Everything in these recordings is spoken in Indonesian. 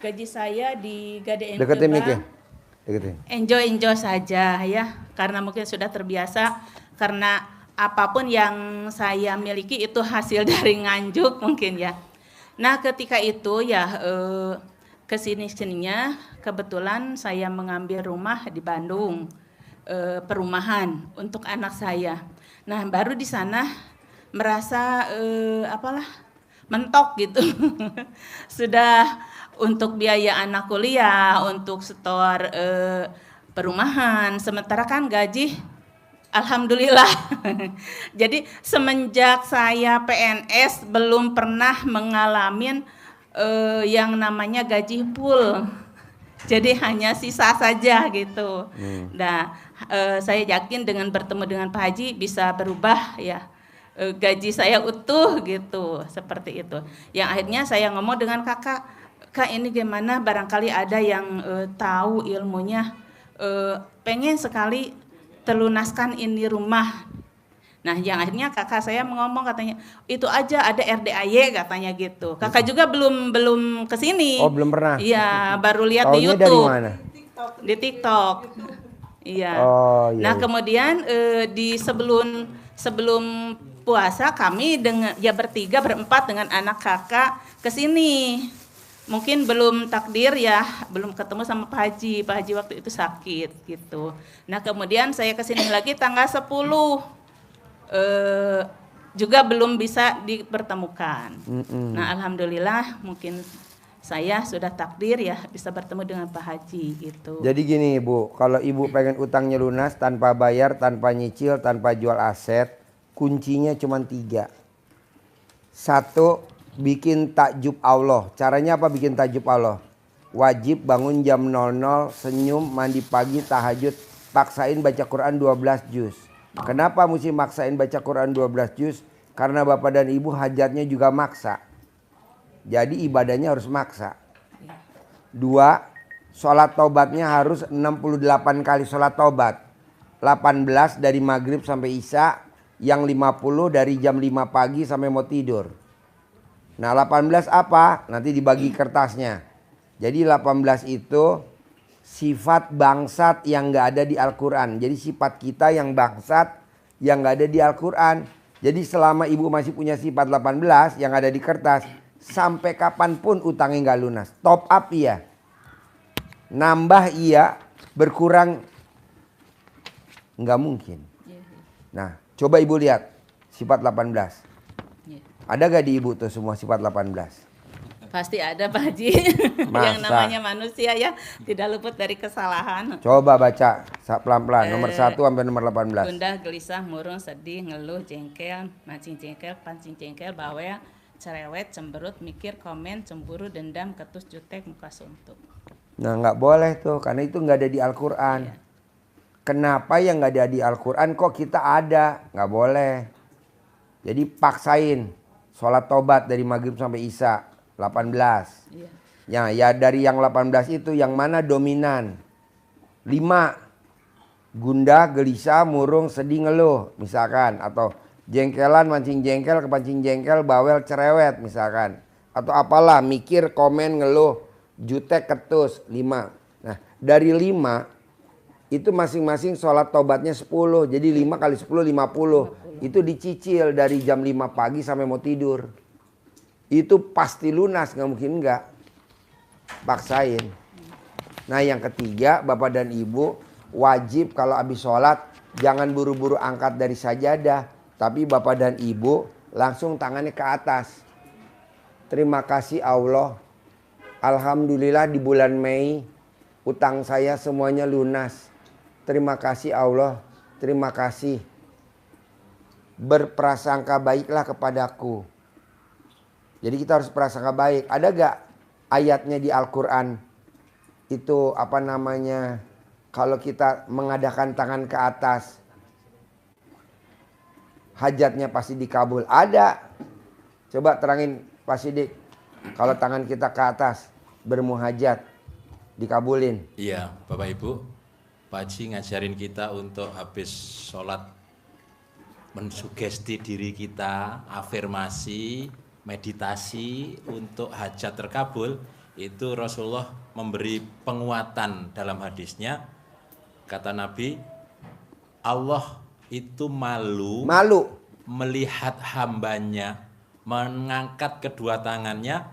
Gaji saya di Gade Deketin mic ya. Bank enjoy saja ya, karena mungkin sudah terbiasa, karena apapun yang saya miliki itu hasil dari nganjuk mungkin ya. Nah ketika itu ya kesininya kebetulan saya mengambil rumah di Bandung, perumahan untuk anak saya. Nah baru di sana merasa mentok gitu. Sudah untuk biaya anak kuliah, untuk setor perumahan, sementara kan gaji alhamdulillah. Jadi semenjak saya PNS belum pernah mengalami yang namanya gaji full. Jadi hanya sisa saja gitu. Nah, saya yakin dengan bertemu dengan Pak Haji bisa berubah ya. Gaji saya utuh gitu, seperti itu. Yang akhirnya saya ngomong dengan kakak, Kak ini gimana, barangkali ada yang tahu ilmunya, pengen sekali terlunaskan ini rumah. Nah yang akhirnya kakak saya ngomong katanya, itu aja ada RDAY katanya gitu. Kakak juga belum kesini. Oh belum pernah? Iya baru lihat di Taunya dari YouTube. mana? Di TikTok. Iya. Oh iya. Nah kemudian di sebelum puasa kami dengan ya berempat dengan anak kakak kesini. Mungkin belum takdir ya, belum ketemu sama Pak Haji. Pak Haji waktu itu sakit gitu. Nah kemudian saya kesini lagi tanggal 10. Juga belum bisa dipertemukan. Nah alhamdulillah mungkin saya sudah takdir ya bisa bertemu dengan Pak Haji gitu. Jadi gini Ibu, kalau Ibu pengen utangnya lunas tanpa bayar, tanpa nyicil, tanpa jual aset, kuncinya cuma 3. 1, bikin takjub Allah. Caranya apa bikin takjub Allah? Wajib bangun jam 00, senyum, mandi pagi, tahajud, paksain baca Quran 12 juz. Kenapa mesti maksain baca Quran 12 juz? Karena Bapak dan Ibu hajatnya juga maksa. Jadi ibadahnya harus maksa. 2, sholat taubatnya harus 68 kali sholat taubat. 18 dari maghrib sampai isya, yang 50 dari jam 5 pagi sampai mau tidur. Nah 18 apa? Nanti dibagi kertasnya. Jadi 18 itu sifat bangsat yang gak ada di Al-Quran. Jadi sifat kita yang bangsat yang gak ada di Al-Quran. Jadi selama ibu masih punya sifat 18 yang ada di kertas, sampai kapanpun utangnya gak lunas. Top up iya, nambah iya, berkurang gak mungkin. Nah coba ibu lihat sifat 18. Ada gak di ibu tuh semua sifat 18? Pasti ada Pak Haji. Yang namanya manusia ya tidak luput dari kesalahan. Coba baca pelan-pelan nomor 1 sampai nomor 18. Gundah, gelisah, murung, sedih, ngeluh, jengkel, mancing jengkel, pancing jengkel, bawel, cerewet, cemberut, mikir, komen, cemburu, dendam, ketus, jutek, muka suntuk. Nah nggak boleh tuh, karena itu nggak ada di Al-Quran. Iya. Kenapa yang nggak ada di Al-Quran kok kita ada? Nggak boleh. Jadi paksain sholat tobat dari maghrib sampai isya 18. Iya. Ya dari yang 18 itu yang mana dominan? 5. Gundah, gelisah, murung, sedih, ngeluh misalkan. Atau jengkelan, mancing jengkel, kepancing jengkel, bawel, cerewet misalkan. Atau apalah, mikir, komen, ngeluh, jutek, ketus, 5. Nah dari 5 itu masing-masing sholat tobatnya 10. Jadi 5 kali 10, 50. Itu dicicil dari jam 5 pagi sampai mau tidur. Itu pasti lunas, nggak mungkin enggak. Paksain. Nah yang ketiga, Bapak dan Ibu wajib kalau habis sholat jangan buru-buru angkat dari sajadah. Tapi Bapak dan Ibu langsung tangannya ke atas. Terima kasih Allah. Alhamdulillah di bulan Mei utang saya semuanya lunas. Terima kasih Allah. Terima kasih. Berprasangka baiklah kepadaku. Jadi kita harus prasangka baik. Ada gak ayatnya di Al-Quran itu apa namanya, kalau kita mengadakan tangan ke atas hajatnya pasti dikabul? Ada. Coba terangin Pak Sidik, kalau tangan kita ke atas bermuhajat dikabulin. Iya Bapak Ibu, Pak Haji ngajarin kita untuk habis sholat mensugesti diri kita, afirmasi, meditasi untuk hajat terkabul. itu Rasulullah memberi penguatan dalam hadisnya. Kata Nabi, Allah itu malu melihat hambanya mengangkat kedua tangannya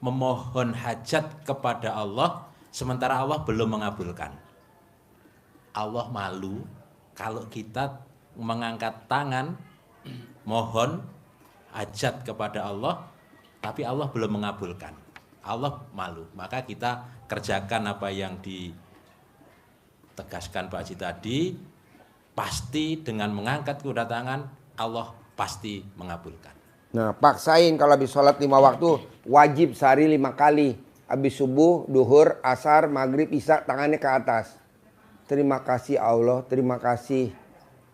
memohon hajat kepada Allah sementara Allah belum mengabulkan. Allah malu kalau kita mengangkat tangan mohon hajat kepada Allah tapi Allah belum mengabulkan. Allah malu. Maka kita kerjakan apa yang ditegaskan Pak Haji tadi, pasti dengan mengangkat kedua tangan Allah pasti mengabulkan. Nah, paksain kalau habis sholat 5 waktu wajib sehari 5 kali. Habis subuh, duhur, asar, maghrib, isya tangannya ke atas. Terima kasih Allah, terima kasih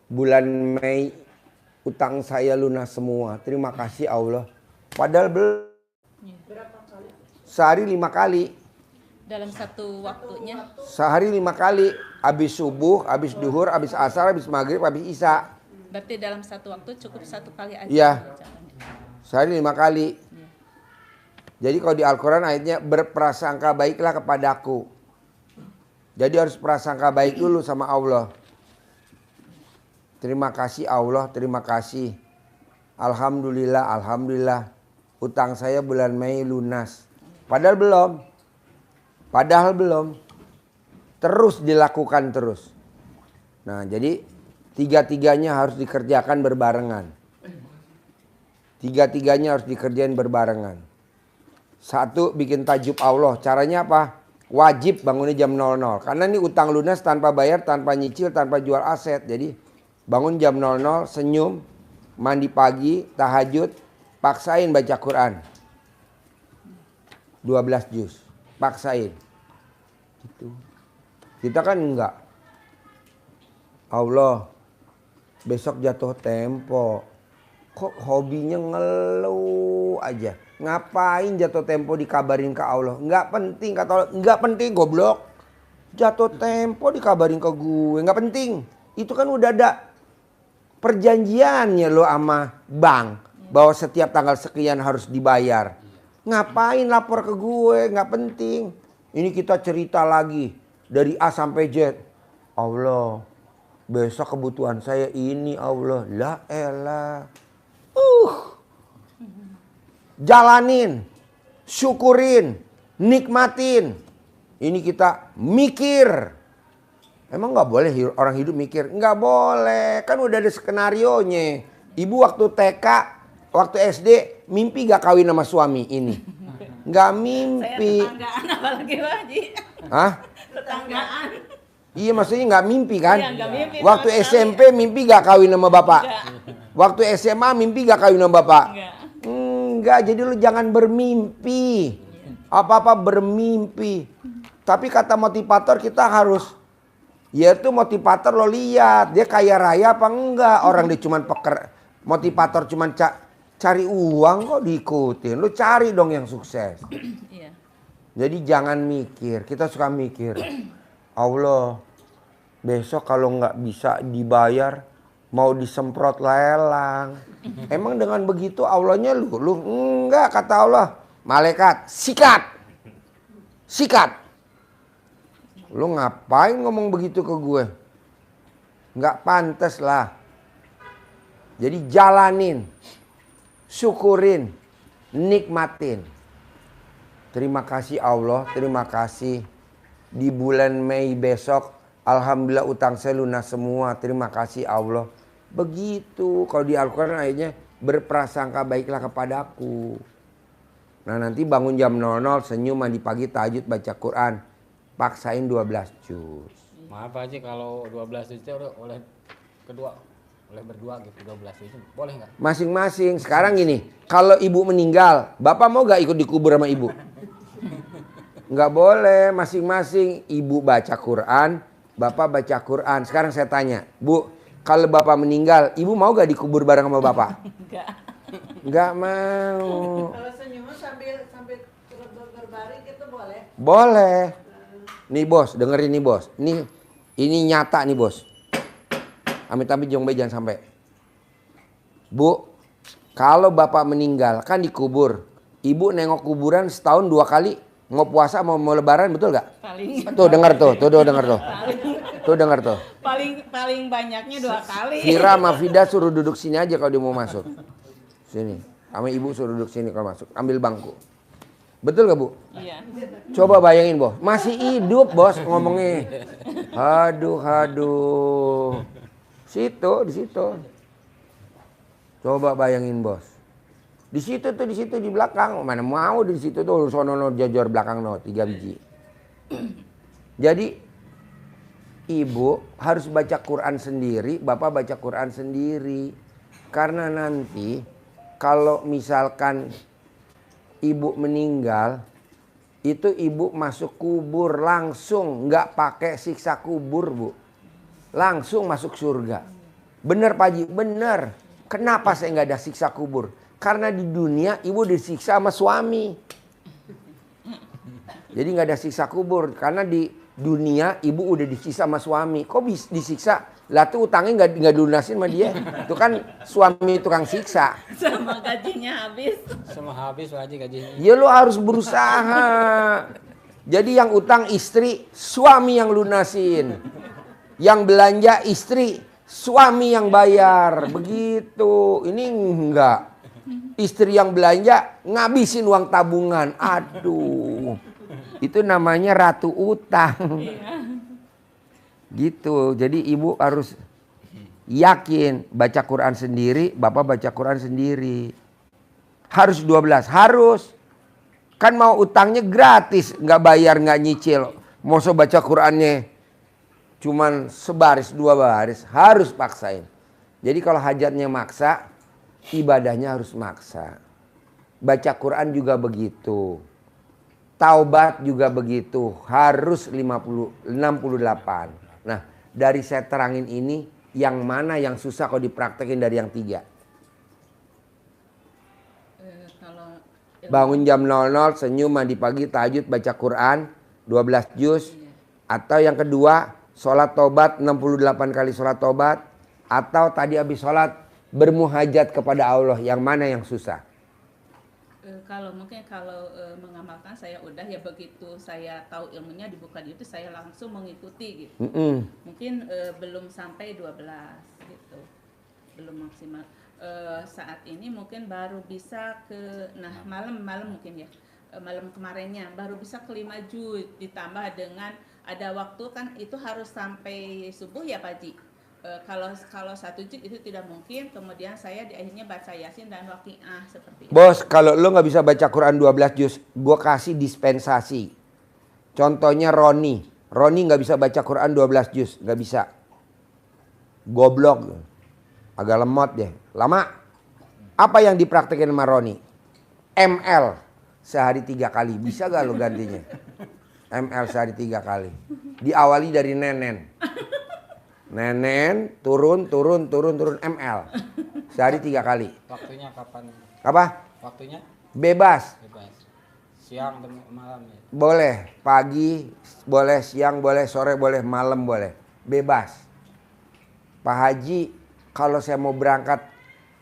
bulan Mei utang saya lunas semua. Terima kasih Allah. Padahal belum. Sehari 5 kali. Dalam satu waktunya. Sehari 5 kali. Habis subuh, habis duhur, habis asar, habis maghrib, habis isya. Berarti dalam satu waktu cukup 1 kali aja. Iya. Sehari 5 kali. Jadi kalau di Al-Quran ayatnya berprasangka baiklah kepadaku. Jadi harus prasangka baik dulu sama Allah. Terima kasih Allah, terima kasih. Alhamdulillah, alhamdulillah. Utang saya bulan Mei lunas. Padahal belum. Terus dilakukan terus. Nah jadi tiga-tiganya harus dikerjakan berbarengan. Tiga-tiganya harus dikerjain berbarengan. 1, bikin tajub Allah. Caranya apa? Wajib bangunnya jam 00. Karena ini utang lunas tanpa bayar, tanpa nyicil, tanpa jual aset. Jadi bangun jam 00, senyum, mandi pagi, tahajud, paksain baca Quran. 12 juz. Paksain. Gitu. Kita kan enggak. Allah, besok jatuh tempo. Kok hobinya ngeluh aja. Ngapain jatuh tempo dikabarin ke Allah? Nggak penting kata Allah. Nggak penting goblok. Jatuh tempo dikabarin ke gue. Nggak penting. Itu kan udah ada perjanjiannya lo sama bank. Bahwa setiap tanggal sekian harus dibayar. Ngapain lapor ke gue? Nggak penting. Ini kita cerita lagi. Dari A sampai Z. Allah. Besok kebutuhan saya ini Allah. La elah. Jalanin, syukurin, nikmatin. Ini kita mikir. Emang nggak boleh orang hidup mikir? Nggak boleh, kan udah ada skenarionya. Ibu waktu TK, waktu SD, mimpi gak kawin sama suami ini? Nggak mimpi. Saya tetanggaan apalagi Pak Haji. Hah? Tetanggaan. Iya maksudnya nggak mimpi kan? Iya, nggak mimpi Waktu sama sekali. SMP mimpi gak kawin sama bapak? Enggak. Waktu SMA mimpi gak kawin sama bapak? Enggak. Enggak, jadi lu jangan bermimpi. Apa-apa bermimpi. Tapi kata motivator kita harus, yaitu motivator lo lihat dia kaya raya apa enggak. Orang dia cuman motivator cuman cari uang kok diikutin. Lu cari dong yang sukses. Iya. Jadi jangan mikir, kita suka mikir. Allah, besok kalau nggak bisa dibayar, mau disemprot lelang. Emang dengan begitu Allahnya lu enggak, kata Allah. Malaikat, sikat. Sikat. Lu ngapain ngomong begitu ke gue? Nggak pantas lah. Jadi jalanin. Syukurin. Nikmatin. Terima kasih Allah, terima kasih. Di bulan Mei besok, alhamdulillah utang saya lunas semua. Terima kasih Allah. Begitu. Kalau di Al-Quran ayatnya berprasangka baiklah kepadaku. Nah nanti bangun jam 00, senyum, mandi pagi, tahajud, baca Quran. Paksain 12 juz. Maaf Pak Haji, kalau 12 juz oleh berdua gitu, 12 juz boleh nggak? Masing-masing. Sekarang gini, kalau ibu meninggal, bapak mau gak ikut dikubur sama ibu? Nggak boleh, masing-masing. Ibu baca Quran, bapak baca Quran. Sekarang saya tanya, Bu, kalau bapak meninggal, ibu mau gak dikubur bareng sama bapak? Enggak. Nggak mau. Kalau senyum sambil berbaring itu boleh? Boleh. Nih bos, dengerin nih bos. Ini nyata nih bos. Amit-amit jong jangan sampai. Bu, kalau bapak meninggal kan dikubur. Ibu nengok kuburan setahun 2 kali. Mau puasa mau lebaran betul gak? Paling Tuh dengar tuh dengar tuh. Tuh dengar tuh. paling banyaknya 2 kali. Vira sama Vida suruh duduk sini aja kalau dia mau masuk. Sini. Sama ibu suruh duduk sini kalau masuk. Ambil bangku. Betul gak Bu? Iya. Coba bayangin Bos. Masih hidup Bos ngomongnya. Aduh. Di situ. Coba bayangin Bos. Di situ di belakang. Mana mau di situ tuh sono jajor belakang 3 biji. Jadi ibu harus baca Quran sendiri, bapak baca Quran sendiri. Karena nanti kalau misalkan ibu meninggal, itu ibu masuk kubur langsung, nggak pakai siksa kubur Bu. Langsung masuk surga. Bener Pak Haji? Bener. Kenapa saya nggak ada siksa kubur? Karena di dunia ibu disiksa sama suami. Jadi nggak ada siksa kubur. Karena di dunia ibu udah disiksa sama suami. Kok disiksa? Lah tuh utangnya nggak dilunasin sama dia. Itu kan suami tukang siksa. Sama gajinya habis. Semua habis Pak Haji gajinya. Ya lo harus berusaha. Jadi yang utang istri, suami yang lunasin. Yang belanja istri, suami yang bayar. Begitu. Ini enggak. Istri yang belanja ngabisin uang tabungan. Aduh. Itu namanya ratu utang. Gitu. Jadi ibu harus yakin baca Quran sendiri, bapak baca Quran sendiri. Harus 12, harus. Kan mau utangnya gratis, nggak bayar, nggak nyicil. Mau baca Qurannya cuman sebaris 2 baris, harus paksain. Jadi kalau hajatnya maksa, ibadahnya harus maksa. Baca Quran juga begitu. Taubat juga begitu, harus 68. Nah, dari saya terangin ini, yang mana yang susah kalau dipraktekin dari yang 3? Kalau Bangun jam 00, senyum, mandi pagi, tahajud, baca Quran, 12 juz. Atau yang kedua, sholat tobat, 68 kali sholat tobat. Atau tadi habis sholat, bermuhajat kepada Allah. Yang mana yang susah? kalau mengamalkan saya udah ya, begitu saya tahu ilmunya dibuka di YouTube saya langsung mengikuti gitu. Mungkin belum sampai 12 gitu, belum maksimal. Saat ini mungkin baru bisa ke malam mungkin ya, malam kemarinnya baru bisa ke 5 juz, ditambah dengan ada waktu kan itu harus sampai subuh ya Pak Haji. Kalau 1 juz itu tidak mungkin, kemudian saya di akhirnya baca Yasin dan Waqiah seperti itu. Bos, kalau lo nggak bisa baca Quran 12 juz, gue kasih dispensasi. Contohnya Roni nggak bisa baca Quran 12 juz, nggak bisa. Goblok, agak lemot deh, lama. Apa yang dipraktekin sama Roni? ML sehari 3 kali, bisa gak lo gantinya? ML sehari 3 kali. Diawali dari Nenen, turun, ML. Sehari 3 kali. Waktunya kapan? Apa? Waktunya Bebas. bebas. Siang dan malam ya. Boleh, pagi, boleh siang, boleh sore, boleh malam, boleh. Bebas. Pak Haji, kalau saya mau berangkat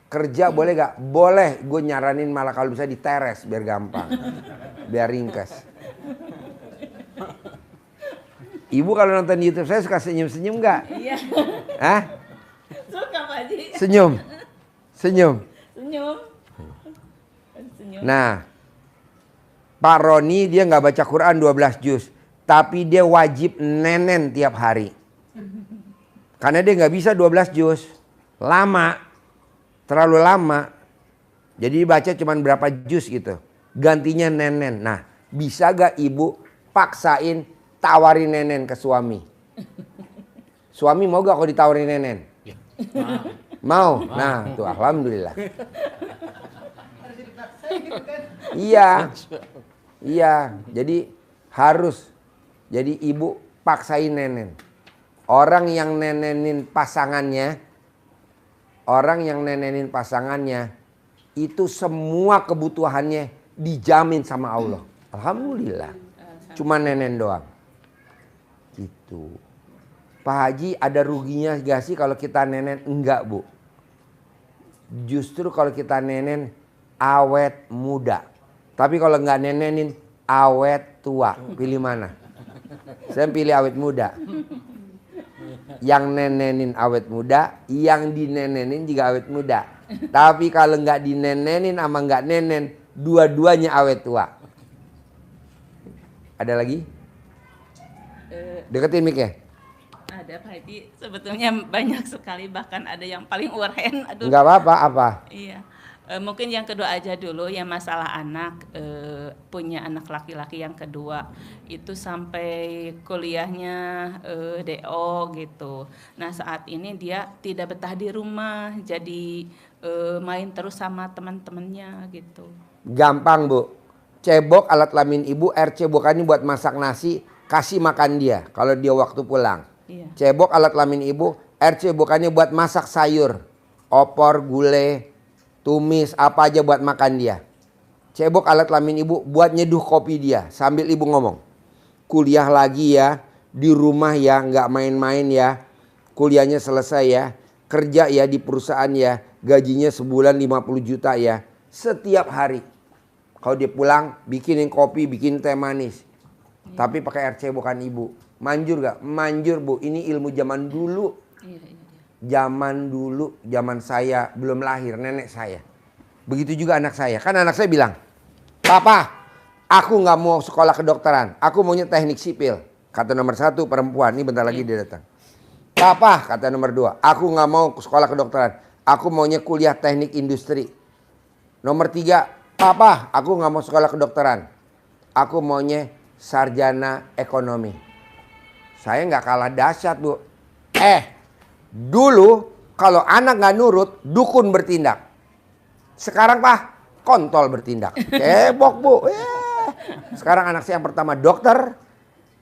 kerja boleh gak? Boleh, gue nyaranin malah kalau bisa di teres biar gampang. Biar ringkas. Ibu kalau nonton YouTube saya suka senyum-senyum gak? Iya. Hah? Suka Pak Haji. Senyum. Senyum. Nah, Pak Roni dia nggak baca Quran 12 juz, tapi dia wajib nenen tiap hari. Karena dia nggak bisa 12 juz, lama, terlalu lama. Jadi baca cuma berapa juz gitu, gantinya nenen. Nah, bisa gak ibu paksain tawarin nenen ke suami? Suami mau gak kalau ditawarin nenen? Mau. Nah, tuh alhamdulillah. Iya. Jadi harus. Jadi ibu paksain nenen. Orang yang nenenin pasangannya, itu semua kebutuhannya dijamin sama Allah. Alhamdulillah. Cuma nenen doang. Gitu. Pak Haji, ada ruginya gak sih kalau kita nenen? Enggak, Bu. Justru kalau kita nenen awet muda. Tapi kalau nggak nenenin awet tua. Pilih mana? Saya pilih awet muda. Yang nenenin awet muda, yang dinenenin juga awet muda. Tapi kalau nggak dinenenin sama nggak nenen, dua-duanya awet tua. Ada lagi? Deketin mic ya. Ada Pak Haji, sebetulnya banyak sekali, bahkan ada yang paling urgen. Aduh. Nggak apa-apa, apa? Iya. Mungkin yang kedua aja dulu, ya masalah anak, punya anak laki-laki yang kedua itu sampai kuliahnya DO gitu. Nah saat ini dia tidak betah di rumah, jadi main terus sama teman-temannya gitu. Gampang Bu, cebok alat kelamin ibu, air cebokannya buat masak nasi, kasih makan dia kalau dia waktu pulang. Iya. Cebok alat kelamin ibu, air cebokannya buat masak sayur, opor, gulai, tumis, apa aja buat makan dia. Cebok alat kelamin ibu buat nyeduh kopi dia sambil ibu ngomong, kuliah lagi ya, di rumah ya, nggak main-main ya, kuliahnya selesai ya, kerja ya di perusahaan ya, gajinya sebulan 50 juta ya, setiap hari. Kalau dia pulang bikinin kopi, bikin teh manis, tapi pakai air cebokan ibu. Manjur gak? Manjur Bu, ini ilmu zaman dulu. Iya, iya. Zaman dulu, zaman saya belum lahir, nenek saya. Begitu juga anak saya. Kan anak saya bilang, Papa, aku gak mau sekolah kedokteran, aku maunya teknik sipil. Kata nomor 1 perempuan, ini bentar lagi dia datang. Papa, kata nomor 2, aku gak mau sekolah kedokteran, aku maunya kuliah teknik industri. Nomor 3, Papa, aku gak mau sekolah kedokteran, aku maunya sarjana ekonomi. Saya nggak kalah dahsyat Bu. Dulu kalau anak nggak nurut, dukun bertindak. Sekarang Pak, kontol bertindak. Cebok Bu. Sekarang anak saya yang pertama dokter,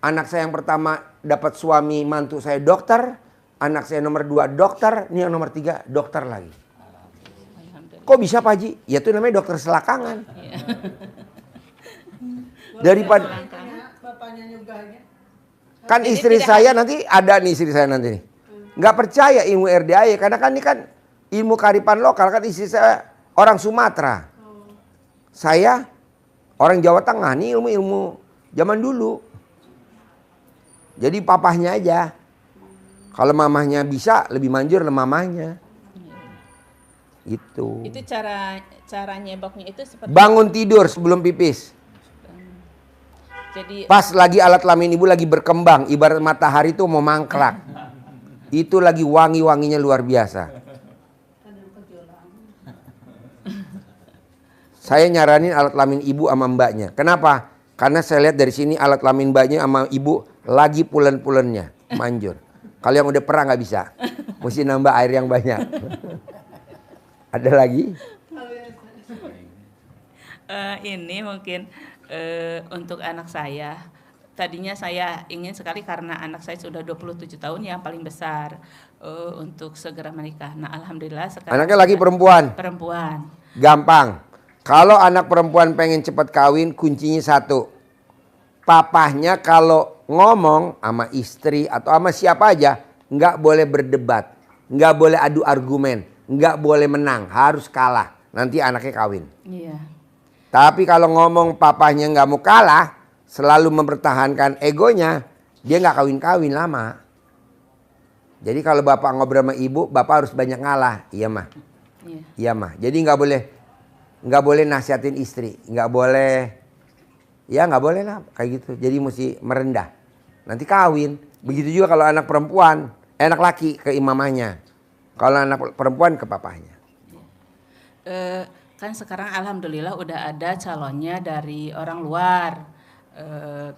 anak saya yang pertama dapat suami mantu saya dokter, anak saya nomor 2 dokter, ini yang nomor 3 dokter lagi. Kok bisa Pak Haji? Ya itu namanya dokter selakangan. Daripada Bapaknya nyugahnya. kan Jadi istri tidak saya nanti ada nih, istri saya nanti nih. Nggak percaya ilmu RDAY karena kan ini kan ilmu kearifan lokal, kan istri saya orang Sumatera. Saya orang Jawa Tengah, nih ilmu-ilmu zaman dulu. Jadi papahnya aja. Kalau mamahnya bisa lebih manjur mamahnya. Gitu. Itu cara nyeboknya itu seperti Bangun tidur sebelum pipis. jadi Pas lagi alat kelamin ibu lagi berkembang, ibarat matahari tuh mau mangklak. Itu lagi wangi-wanginya luar biasa. Saya nyaranin alat kelamin ibu sama mbaknya. Kenapa? Karena saya lihat dari sini alat kelamin mbaknya sama ibu lagi pulen-pulennya, manjur. Kalau yang udah pernah nggak bisa, mesti nambah air yang banyak. Ada lagi? ini mungkin untuk anak saya. Tadinya saya ingin sekali karena anak saya sudah 27 tahun yang paling besar untuk segera menikah. Nah, alhamdulillah sekarang Anaknya lagi perempuan? Perempuan. Gampang. Kalau anak perempuan pengen cepat kawin, kuncinya 1. Papahnya kalau ngomong sama istri atau sama siapa aja, nggak boleh berdebat, nggak boleh adu argumen, nggak boleh menang, harus kalah. Nanti anaknya kawin. Iya. Tapi kalau ngomong papahnya nggak mau kalah, selalu mempertahankan egonya, dia nggak kawin-kawin lama. Jadi kalau bapak ngobrol sama ibu, bapak harus banyak ngalah, iya mah, Iya. iya mah. Jadi nggak boleh nasihatin istri, nggak boleh, ya nggak boleh lah kayak gitu. Jadi mesti merendah. Nanti kawin. Begitu juga kalau anak perempuan, anak laki ke imamahnya, kalau anak perempuan ke papahnya. Kan sekarang alhamdulillah udah ada calonnya dari orang luar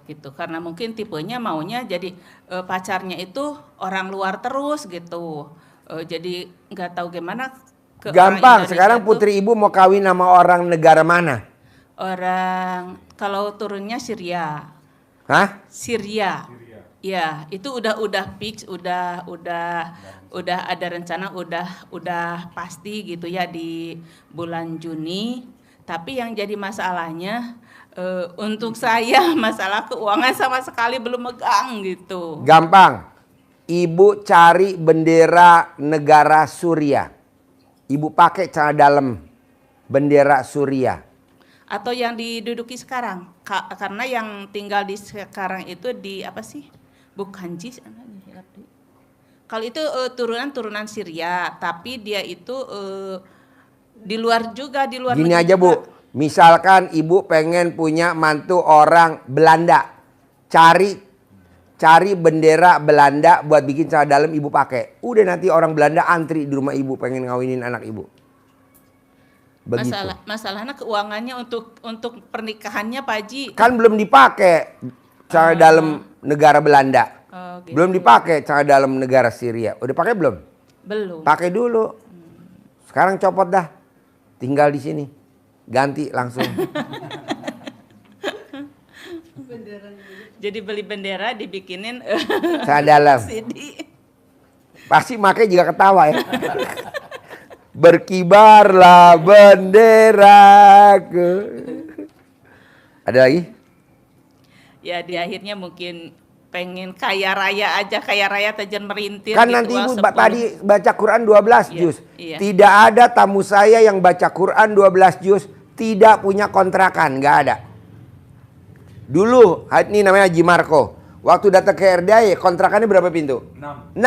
gitu, karena mungkin tipenya maunya jadi pacarnya itu orang luar terus gitu, jadi nggak tahu gimana ke orang Gampang, Indonesia sekarang tuh, putri ibu mau kawin sama orang negara mana? orang kalau turunnya Syria. Hah? Syria. Ya, itu udah fix, udah ada rencana, udah pasti gitu ya di bulan Juni. Tapi yang jadi masalahnya untuk saya masalah keuangan sama sekali belum megang gitu. Gampang. Ibu cari bendera negara Suria. Ibu pakai celana dalam bendera Suria. atau yang diduduki sekarang? Karena yang tinggal di sekarang itu di apa sih? Bukan jis. Kalau itu turunan Syria, tapi dia itu di luar juga, di luar Gini negeri aja juga. Bu, misalkan ibu pengen punya mantu orang Belanda, cari bendera Belanda buat bikin celana dalam ibu pakai. Udah nanti orang Belanda antri di rumah ibu pengen ngawinin anak ibu. Begitu. Masalahnya keuangannya untuk pernikahannya Pak Haji. Kan belum dipakai celana dalam negara Belanda. Oh, gitu. Belum dipakai celana dalam negara Syria. Udah pakai belum? Belum. Pakai dulu. Sekarang copot dah. Tinggal di sini. Ganti langsung. Jadi beli bendera dibikinin Celana dalam. CD. Pasti makanya juga ketawa ya. Berkibarlah benderaku. Ada lagi? Ya di akhirnya mungkin pengen kaya raya tajan merintir Kan gitu, nanti ibu 10. tadi baca Quran 12 Iya, juz. iya. Tidak ada tamu saya yang baca Quran 12 juz tidak punya kontrakan, nggak ada. Dulu, ini namanya Haji Marco. Waktu datang ke RDAY, kontrakannya berapa pintu? 6.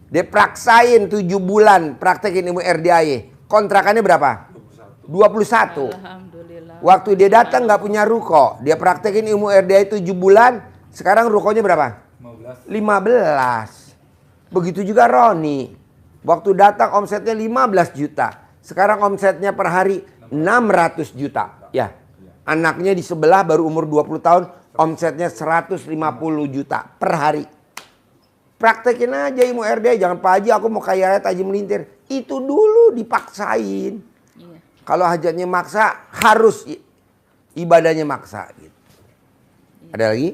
Dia praksain 7 bulan praktekin ilmu RDAY. Kontrakannya berapa? 21. Alhamdulillah. Waktu dia datang nggak punya ruko, dia praktekin ilmu RDAY 7 bulan. Sekarang rukonya berapa? 15. Begitu juga Roni. Waktu datang omsetnya 15 juta. Sekarang omsetnya per hari 600 juta. Ya. Anaknya di sebelah baru umur 20 tahun, omsetnya 150 juta per hari. Praktekin aja ilmu RDAY, jangan Pak Haji aku mau kaya raya Haji melintir. Itu dulu dipaksain. Iya. Kalau hajatnya maksa, harus ibadahnya maksa. Gitu. Ada lagi?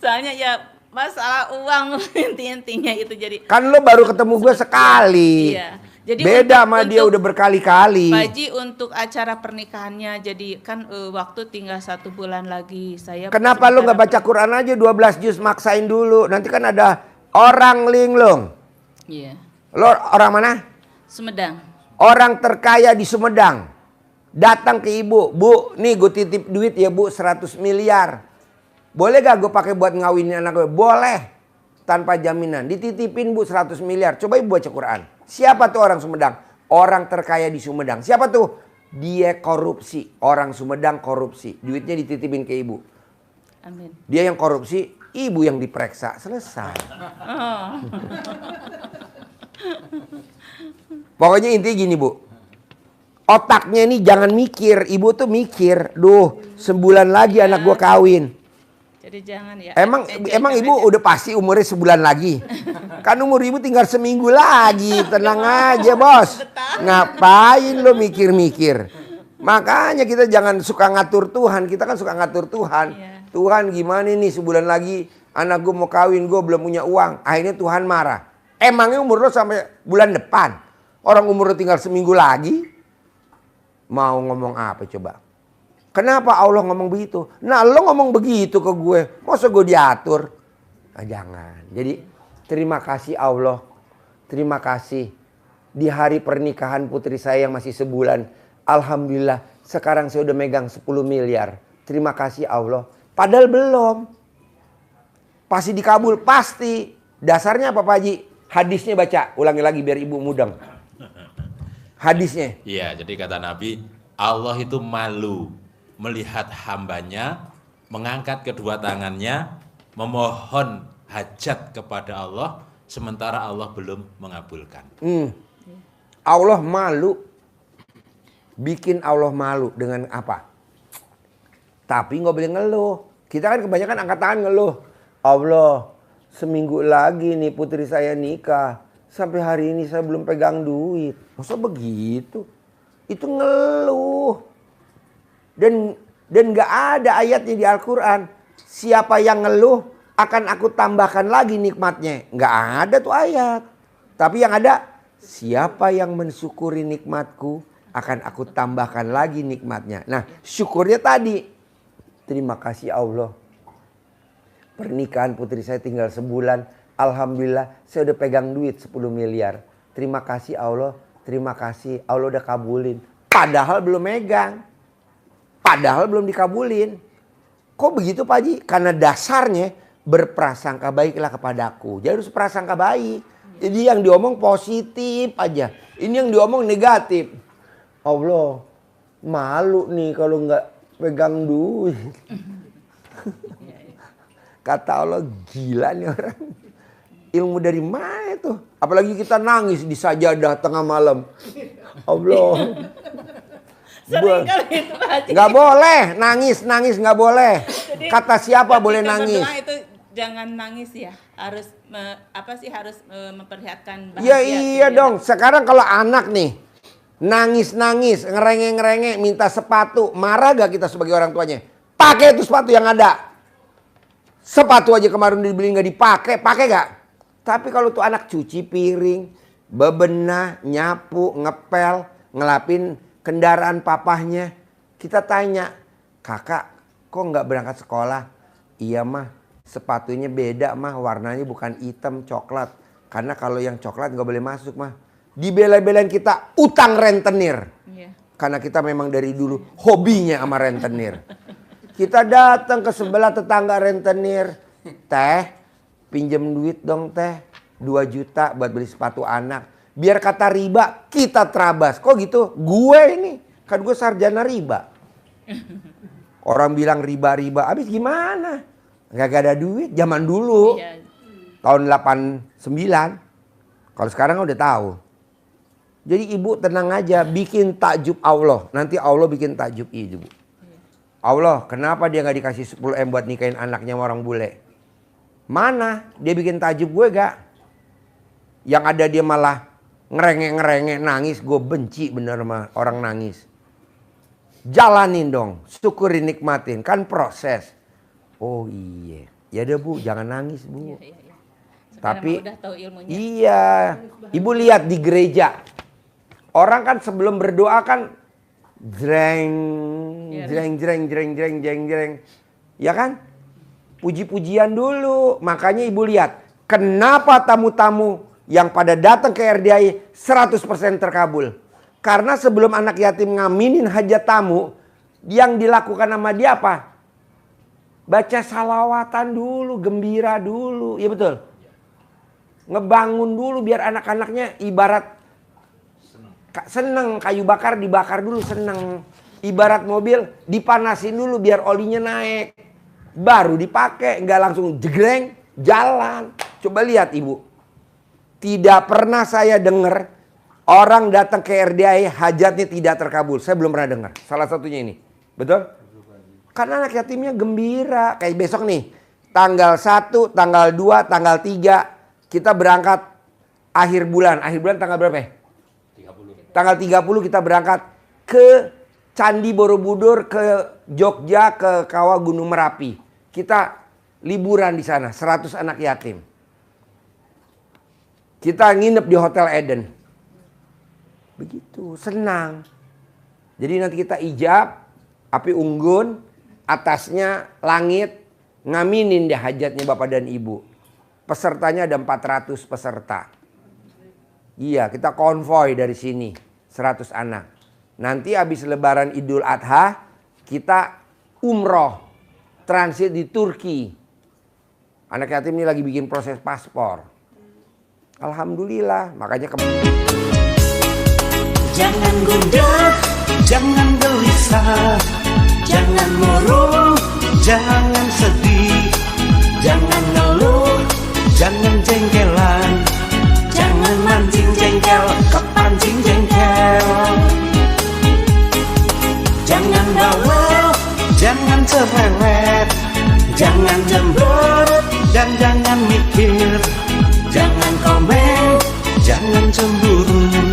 Soalnya ya masalah uang intinya itu jadi. Kan lo baru ketemu gue sekali. Iya. Jadi beda sama dia udah berkali-kali. Pak Haji untuk acara pernikahannya, jadi kan waktu tinggal 1 bulan lagi. Kenapa lo nggak baca Quran aja 12 juz, maksain dulu. Nanti kan ada orang linglung. Iya. Lo orang mana? Sumedang. Orang terkaya di Sumedang. Datang ke ibu, Bu, nih gue titip duit ya Bu 100 miliar. Boleh gak gue pakai buat ngawinin anak gue? Boleh. Tanpa jaminan. Dititipin Bu 100 miliar. Coba ibu baca Quran. Siapa tuh orang Sumedang? Orang terkaya di Sumedang. Siapa tuh? Dia korupsi. Orang Sumedang korupsi. Duitnya dititipin ke ibu. Amin. Dia yang korupsi, ibu yang diperiksa. Selesai. Oh. Pokoknya intinya gini Bu. Otaknya ini jangan mikir. Ibu tuh mikir. Duh, sebulan lagi anak gue kawin. Jadi jangan ya. Emang ibu udah pasti umurnya sebulan lagi. Kan umur ibu tinggal seminggu lagi. Tenang aja bos. Ngapain lo mikir-mikir. Makanya kita jangan suka ngatur Tuhan. Kita kan suka ngatur Tuhan. Iya. Tuhan gimana nih sebulan lagi anak gue mau kawin, gue belum punya uang. Akhirnya Tuhan marah. Emangnya umur lo sampai bulan depan? Orang umur lo tinggal seminggu lagi. Mau ngomong apa coba? Kenapa Allah ngomong begitu? Nah lo ngomong begitu ke gue. Masa gue diatur? Nah, jangan. Jadi terima kasih Allah. Terima kasih. Di hari pernikahan putri saya yang masih sebulan. Alhamdulillah sekarang saya udah megang 10 miliar. Terima kasih Allah. Padahal belum. Pasti dikabul. Pasti. Dasarnya apa Pak Haji? Hadisnya baca. Ulangi lagi biar ibu mudeng. Hadisnya. Iya, jadi kata Nabi, Allah itu malu melihat hambanya mengangkat kedua tangannya memohon hajat kepada Allah sementara Allah belum mengabulkan. Allah malu. Bikin Allah malu dengan apa? Tapi nggak boleh ngeluh. Kita kan kebanyakan angkat tangan ngeluh. Allah, seminggu lagi nih putri saya nikah. Sampai hari ini saya belum pegang duit. Masa begitu? Itu ngeluh. Dan nggak ada ayatnya di Al-Quran. Siapa yang ngeluh akan aku tambahkan lagi nikmatnya. Nggak ada tuh ayat. Tapi yang ada, siapa yang mensyukuri nikmatku akan aku tambahkan lagi nikmatnya. Nah syukurnya tadi. Terima kasih Allah. Pernikahan putri saya tinggal sebulan. Alhamdulillah saya udah pegang duit 10 miliar. Terima kasih Allah. Terima kasih Allah udah kabulin. padahal belum megang. Padahal belum dikabulin. Kok begitu Pak Haji? Karena dasarnya berprasangka baiklah kepadaku. Jadi harus prasangka baik. Jadi yang diomong positif aja. Ini yang diomong negatif. Allah, malu nih kalau nggak pegang duit. Kata Allah, gila nih orang. Ilmu dari mana itu? Apalagi kita nangis di sajadah tengah malam. Allah. Sering kali itu Pak Haji. Nggak boleh nangis nggak boleh. Jadi, Kata siapa boleh ketika nangis? berdoa itu jangan nangis ya. Harus harus memperlihatkan Ya bahagia. iya gitu. dong. Sekarang kalau anak nih nangis ngerengek minta sepatu, marah gak kita sebagai orang tuanya? Pakai itu sepatu yang ada. Sepatu aja kemarin dibeli nggak dipakai, pakai gak? Tapi kalau tuh anak cuci piring, bebenah, nyapu, ngepel, ngelapin kendaraan papahnya, kita tanya, kakak kok nggak berangkat sekolah? Iya mah, sepatunya beda mah, warnanya bukan hitam, coklat. Karena kalau yang coklat nggak boleh masuk mah. Dibela-belain kita utang rentenir. Iya. Karena kita memang dari dulu hobinya sama rentenir. Kita datang ke sebelah tetangga rentenir. Teh, pinjem duit dong teh. 2 juta buat beli sepatu anak. Biar kata riba, kita terabas. Kok gitu? Gue ini, kan gue sarjana riba. Orang bilang riba-riba, abis gimana? Gak ada duit, zaman dulu. Iya. Tahun 89. Kalau sekarang udah tahu. Jadi ibu tenang aja, bikin takjub Allah. Nanti Allah bikin takjub ibu. Allah, kenapa dia gak dikasih 10 M buat nikahin anaknya sama orang bule? Mana? Dia bikin takjub gue gak? Yang ada dia malah ngerengek nangis. Gue benci bener sama orang nangis. Jalanin dong, syukurin, nikmatin. Kan proses. Oh iya. Ya udah Bu, jangan nangis Bu. Iya, iya. Sekarang Tapi mah udah tahu ilmunya. iya, ibu lihat di gereja. Orang kan sebelum berdoa kan jreng. Ya kan? Puji-pujian dulu. Makanya ibu lihat, kenapa tamu-tamu yang pada datang ke RDI 100% terkabul? Karena sebelum anak yatim ngaminin hajat tamu, yang dilakukan sama dia apa? Baca salawatan dulu, gembira dulu. Iya betul? Ngebangun dulu biar anak-anaknya ibarat seneng, kayu bakar dibakar dulu seneng. Ibarat mobil dipanasin dulu biar olinya naik. Baru dipakai, nggak langsung jegreng, jalan. Coba lihat ibu. Tidak pernah saya dengar orang datang ke RDI hajatnya tidak terkabul. Saya belum pernah dengar. Salah satunya ini. Betul? Karena anak yatimnya gembira. Kayak besok nih. Tanggal 1, tanggal 2, tanggal 3. Kita berangkat akhir bulan. Akhir bulan tanggal berapa ya? 30. Tanggal 30 kita berangkat ke Candi Borobudur, ke Jogja, ke Kawah Gunung Merapi. Kita liburan di sana. 100 anak yatim. Kita nginep di Hotel Eden. Begitu, senang. Jadi nanti kita ijab, api unggun, atasnya langit, ngaminin deh hajatnya bapak dan ibu. Pesertanya ada 400 peserta. Iya, kita konvoy dari sini, 100 anak. Nanti habis lebaran Idul Adha, kita umroh, transit di Turki. Anak yatim ini lagi bikin proses paspor. Alhamdulillah, makanya Jangan gundah, jangan gelisah, jangan murung, jangan sedih, jangan ngeluh, jangan jengkelan, jangan mancing jengkel, kepancing jengkel. Jangan bawel, jangan cerewet, jangan cemberut dan jangan mikir, jangan komen, jangan cemburu.